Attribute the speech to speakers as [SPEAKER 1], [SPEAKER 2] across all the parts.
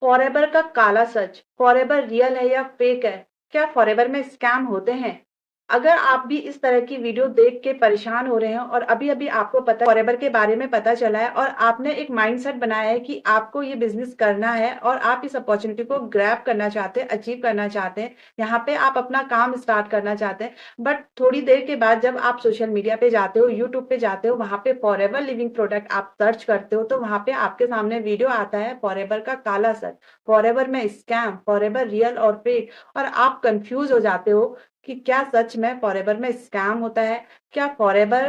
[SPEAKER 1] Forever का काला सच, forever real है या फेक है? क्या फॉरएवर में स्कैम होते हैं? अगर आप भी इस तरह की वीडियो देख के परेशान हो रहे हैं और अभी-अभी आपको पता फॉरएवर के बारे में पता चला है और आपने एक माइंडसेट बनाया है कि आपको ये बिज़नेस करना है और आप इस अपॉर्च्युनिटी को ग्रैब करना चाहते हैं, अचीव करना चाहते हैं, यहाँ पे आप अपना काम स्टार्ट करना चाहते हैं। बट थोड़ी देर के बाद जब आप सोशल मीडिया पे जाते हो, यूट्यूब पे जाते हो, वहाँ पे फॉरएवर लिविंग प्रोडक्ट आप सर्च करते हो, तो वहाँ पे आपके सामने वीडियो आता है फॉरएवर का काला सच, फॉरएवर में स्कैम, फॉरएवर रियल और फेक और आप कन्फ्यूज़ हो जाते हो कि क्या सच में फॉरएवर में स्कैम होता है? क्या फॉरएवर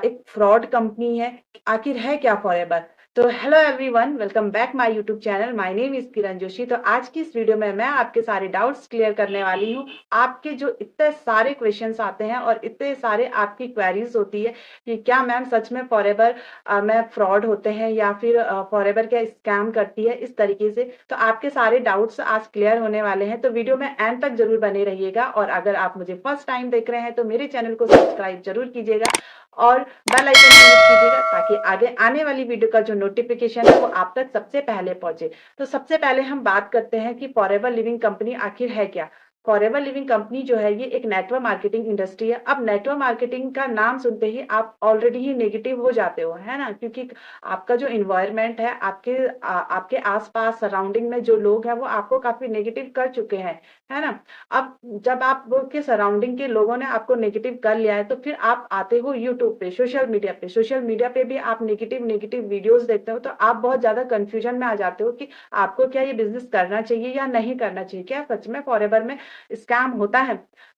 [SPEAKER 1] एक फ्रॉड कंपनी है? आखिर है क्या फॉरएवर? तो hello everyone, welcome back my YouTube channel. My name is Kiran Joshi. तो आज की इस वीडियो में मैं आपके सारे डाउट्स क्लियर करने वाली हूँ। आपके जो इतने सारे क्वेश्चंस आते हैं और इतने सारे आपकी क्वेरीज होती है कि क्या मैम सच में फॉरएवर में फ्रॉड होते हैं या फिर फॉरएवर क्या स्कैम करती है इस तरीके से। तो आपके सारे डाउट्स आज क्लियर होने वाले हैं, तो वीडियो में एंड तक जरूर बने रहिएगा। और अगर आप मुझे फर्स्ट टाइम देख रहे हैं तो मेरे चैनल को सब्सक्राइब जरूर कीजिएगा और बेल आइकन क्लिक कीजिएगा ताकि आगे आने वाली वीडियो का जो नोटिफिकेशन है वो आप तक सबसे पहले पहुंचे। तो सबसे पहले हम बात करते हैं कि फॉरएवर लिविंग कंपनी आखिर है क्या। फॉरएवर लिविंग कंपनी जो है ये एक नेटवर्क मार्केटिंग इंडस्ट्री है। अब नेटवर्क मार्केटिंग का नाम सुनते ही आप ऑलरेडी ही नेगेटिव हो जाते हो, है ना, क्योंकि आपका जो इन्वायरमेंट है, आपके आसपास सराउंडिंग में जो लोग हैं वो आपको काफी नेगेटिव कर चुके हैं, है ना। अब जब आपके सराउंडिंग के लोगों ने आपको नेगेटिव कर लिया है तो फिर आप आते हो यूट्यूब पे, सोशल मीडिया पे भी आप नेगेटिव नेगेटिव वीडियोस देखते हो, तो आप बहुत ज्यादा कंफ्यूजन में आ जाते हो कि आपको क्या ये बिजनेस करना चाहिए या नहीं करना चाहिए। क्या सच में फॉरएवर में स्कैम होता है?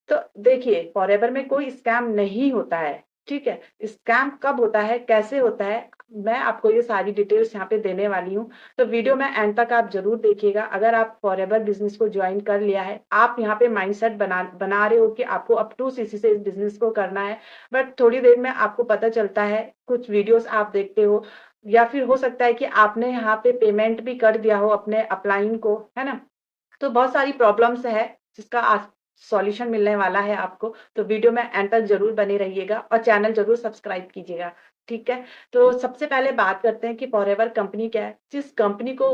[SPEAKER 1] तो देखिए, फॉरएवर में कोई स्कैम नहीं होता है, ठीक है। स्कैम कब होता है, कैसे होता है, मैं आपको ये सारी डिटेल्स यहाँ पे देने वाली हूँ। तो वीडियो में एंड तक आप जरूर देखिएगा। अगर आप फॉरएवर बिजनेस को ज्वाइन कर लिया है, आप यहाँ पे माइंडसेट बना रहे हो कि आपको अप टू सीसी से इस बिजनेस को करना है, बट थोड़ी देर में आपको पता चलता है, कुछ वीडियोस आप देखते हो या फिर हो सकता है कि आपने यहाँ पे पेमेंट भी कर दिया हो अपने अपलाइन को, है ना। तो बहुत सारी प्रॉब्लम्स है जिसका सॉल्यूशन मिलने वाला है आपको। तो वीडियो में एंड तक जरूर बने रहिएगा और चैनल जरूर सब्सक्राइब कीजिएगा, ठीक है। तो सबसे पहले बात करते हैं कि फॉरएवर कंपनी क्या है। जिस कंपनी को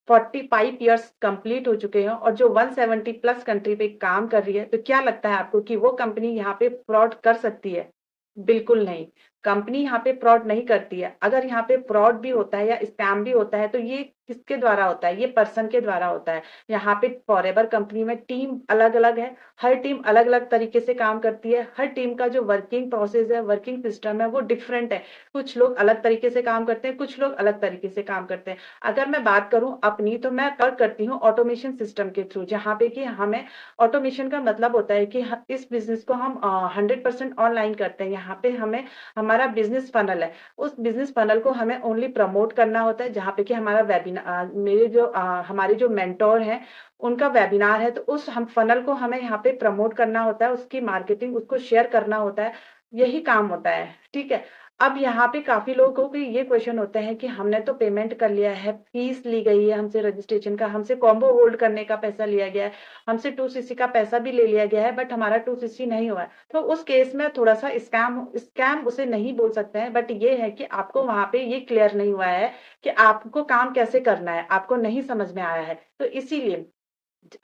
[SPEAKER 1] 45 इयर्स कंप्लीट हो चुके हैं और जो 170 प्लस कंट्री पे काम कर रही है, तो क्या लगता है आपको कि वो कंपनी यहाँ पे फ्रॉड कर सकती है? बिल्कुल नहीं। कंपनी यहाँ पे फ्रॉड नहीं करती है। अगर यहाँ पे फ्रॉड भी होता है या स्कैम भी होता है तो ये किसके द्वारा होता है? ये पर्सन के द्वारा होता है। यहाँ पे फॉरएवर कंपनी में टीम अलग-अलग है। हर टीम अलग-अलग तरीके से काम करती है। हर टीम का जो वर्किंग प्रोसेस है, वर्किंग सिस्टम है, वो डिफरेंट है। कुछ लोग अलग तरीके से काम करते हैं, कुछ लोग अलग तरीके से काम करते हैं। अगर मैं बात करूँ अपनी, तो मैं वर्क करती हूँ ऑटोमेशन सिस्टम के थ्रू, जहाँ पे कि हमें ऑटोमेशन का मतलब होता है कि इस बिजनेस को हम 100% ऑनलाइन करते हैं। यहाँ पे हमें हमारा बिजनेस फनल है, उस बिजनेस फनल को हमें ओनली प्रमोट करना होता है। जहाँ पे कि हमारा वेबिनार, हमारे जो मेंटोर हैं उनका वेबिनार है, तो उस हम फनल को हमें यहाँ पे प्रमोट करना होता है, उसकी मार्केटिंग, उसको शेयर करना होता है। यही काम होता है, ठीक है। अब यहाँ पे काफी लोगों को ये क्वेश्चन होते हैं कि हमने तो पेमेंट कर लिया है, फीस ली गई है हमसे रजिस्ट्रेशन का, हमसे कॉम्बो होल्ड करने का पैसा लिया गया है, हमसे 2cc का पैसा भी ले लिया गया है, बट हमारा 2cc नहीं हुआ है। तो उस केस में थोड़ा सा स्कैम स्कैम उसे नहीं बोल सकते हैं, बट ये है कि आपको वहां पे ये क्लियर नहीं हुआ है कि आपको काम कैसे करना है, आपको नहीं समझ में आया है। तो इसीलिए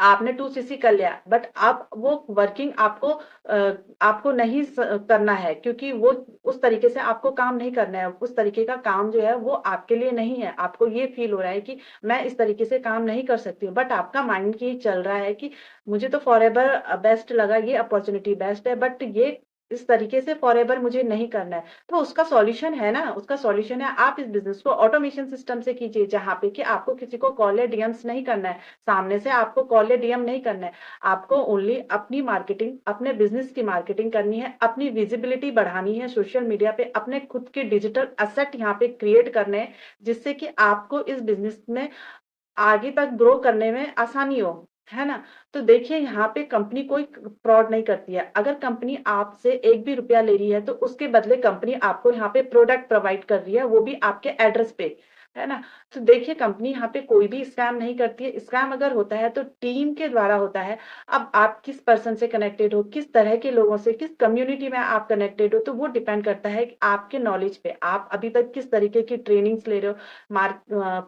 [SPEAKER 1] आपने 2cc कर लिया, बट अब वो वर्किंग आपको नहीं करना है, क्योंकि वो उस तरीके से आपको काम नहीं करना है। उस तरीके का काम जो है वो आपके लिए नहीं है। आपको ये फील हो रहा है कि मैं इस तरीके से काम नहीं कर सकती हूँ, बट आपका माइंड ये चल रहा है कि मुझे तो फॉरएवर बेस्ट लगा, ये अपॉर्चुनिटी बेस्ट है, बट ये इस तरीके से फॉरएवर मुझे नहीं करना है। तो उसका सॉल्यूशन है ना, उसका सॉल्यूशन है आप इस बिजनेस को ऑटोमेशन सिस्टम से कीजिए, जहां पे कि आपको किसी को कॉल या डीएम्स नहीं करना है, सामने से आपको कॉल या डीएम नहीं करना है। आपको ओनली अपनी मार्केटिंग, अपने बिजनेस की मार्केटिंग करनी है, अपनी विजिबिलिटी बढ़ानी है सोशल मीडिया पे, अपने खुद के डिजिटल एसेट यहाँ पे क्रिएट करने हैं, जिससे कि आपको इस बिजनेस में आगे तक ग्रो करने में आसानी हो, है ना। तो देखिए, यहाँ पे कंपनी कोई फ्रॉड नहीं करती है। अगर कंपनी आपसे एक भी रुपया ले रही है तो उसके बदले कंपनी आपको यहाँ पे प्रोडक्ट प्रोवाइड कर रही है, वो भी आपके एड्रेस पे। है ना? तो देखिए कंपनी यहाँ पे कोई भी स्कैम नहीं करती है, स्कैम अगर होता है तो टीम के द्वारा होता है। अब आप किस पर्सन से कनेक्टेड हो, किस तरह के लोगों से, किस कम्युनिटी में आप कनेक्टेड हो, तो वो डिपेंड करता है कि आपके नॉलेज पे, आप अभी तक किस तरीके की ट्रेनिंग्स ले रहे हो,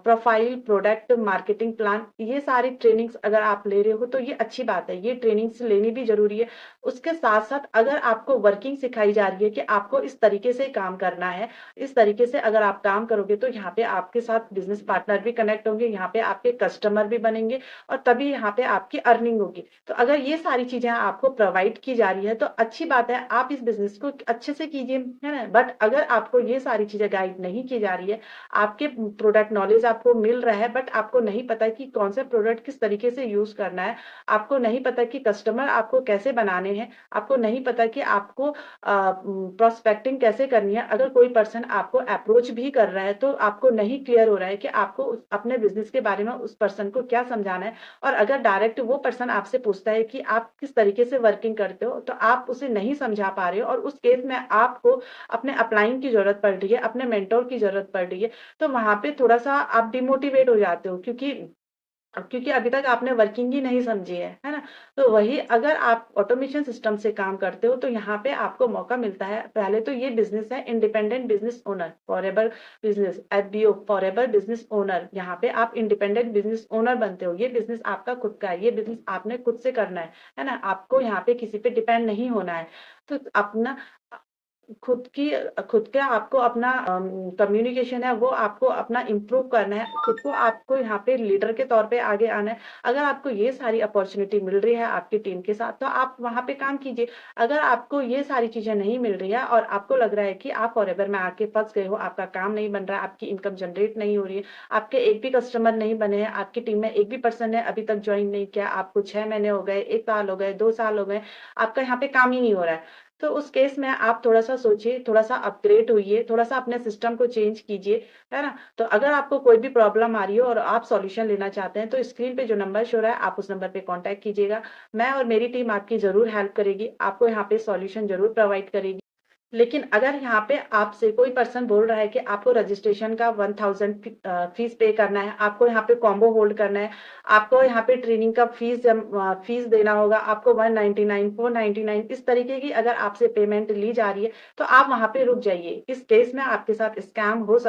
[SPEAKER 1] प्रोफाइल, प्रोडक्ट, मार्केटिंग प्लान, ये सारी ट्रेनिंग्स अगर आप ले रहे हो तो ये अच्छी बात है, ये ट्रेनिंग्स लेनी भी ज़रूरी है। उसके साथ-साथ अगर आपको वर्किंग सिखाई जा रही है कि आपको इस तरीके से काम करना है, इस तरीके से अगर आप काम करोगे तो यहाँ पे आपके साथ बिज़नेस पार्टनर भी कनेक्ट होंगे, यहाँ पे आपके कस्टमर भी बनेंगे और तभी यहाँ पे आपकी अर्निंग होगी। तो अगर ये सारी चीज़ें आपको प्रोवाइड की जा रही है तो अच्छी बात है, आप इस बिज़नेस को अच्छे से कीजिए, है ना? बट अगर आपको ये सारी चीज़ें गाइड नहीं की जा रही है, आपके प्रोडक्ट नॉलेज आपको मिल रहा है बट आपको नहीं पता कि कौन से प्रोडक्ट किस तरीके से यूज़ करना है, आपको नहीं पता कि कस्टमर आपको कैसे बनाने हैं, आपको नहीं पता कि आपको प्रोस्पेक्टिंग कैसे करनी है। अगर कोई पर्सन आपको अप्रोच भी कर रहा है तो आपको नहीं क्लियर हो रहा है कि आपको अपने बिज़नेस के बारे में उस पर्सन को क्या समझाना है और अगर डायरेक्ट वो पर्सन आपसे पूछता है कि आप किस तरीके से वर्किंग करते हो, तो आप उसे नहीं समझा पा रहे हो और उस केस में आपको अपने अपलाइन की ज़रूरत पड़ रही है, अपने मेंटर की ज़रूरत पड़ रही है, तो वहाँ पे थोड़ा-सा आप डिमोटिवेट हो जाते हो क्योंकि अभी तक आपने वर्किंग ही नहीं समझी है ना? तो वही अगर आप ऑटोमेशन सिस्टम से काम करते हो, तो यहाँ पे आपको मौका मिलता है। पहले तो ये बिज़नेस है independent business owner, forever business, FBO, forever business owner. यहाँ पे आप इंडिपेंडेंट बिज़नेस ओनर बनते हो। ये बिज़नेस आपका खुद का है, ये बिज़नेस आपने खुद से करना है ना? आपको यहाँ पे किसी पे डिपेंड नहीं होना है। तो अपना खुद का आपको अपना कम्युनिकेशन है वो आपको अपना इम्प्रूव करना है, खुद को आपको यहाँ पे लीडर के तौर पे आगे आना है। अगर आपको ये सारी अपॉर्च्युनिटी मिल रही है आपकी टीम के साथ तो आप वहाँ पे काम कीजिए। अगर आपको ये सारी चीज़ें नहीं मिल रही है और आपको लग रहा है कि आप फॉरएवर में आके फँस गए हो, आपका काम नहीं बन रहा है, आपकी इनकम जनरेट नहीं हो रही है, आपके एक भी कस्टमर नहीं बने हैं, आपकी टीम में एक भी पर्सन ने अभी तक जॉइन नहीं किया, आपको 6 महीने हो गए, 1 साल हो गए, 2 साल हो गए, आपका यहाँ पे काम ही नहीं हो रहा है। तो उस केस में आप थोड़ा-सा सोचिए, थोड़ा-सा अपग्रेड होइए, थोड़ा-सा अपने सिस्टम को चेंज कीजिए, है ना? तो अगर आपको कोई भी प्रॉब्लम आ रही हो और आप सॉल्यूशन लेना चाहते हैं, तो स्क्रीन पे जो नंबर शो हो रहा है, आप उस नंबर पे कॉन्टैक्ट कीजिएगा। मैं और मेरी टीम आपकी ज़रूर हेल्प करेगी, आपको यहाँ पे सॉल्यूशन ज़रूर प्रोवाइड करेगी। लेकिन अगर यहाँ पे आपसे कोई पर्सन बोल रहा है कि आपको रजिस्ट्रेशन का 1000 फीस पे करना है, आपको यहाँ पे कॉम्बो होल्ड करना है, आपको यहाँ पे ट्रेनिंग का फीस देना होगा, आपको 199, 499 इस तरीके की अगर आपसे पेमेंट ली जा रही है, तो आप वहाँ पे रुक जाइए। इस केस में आपके साथ स्कैम हो सक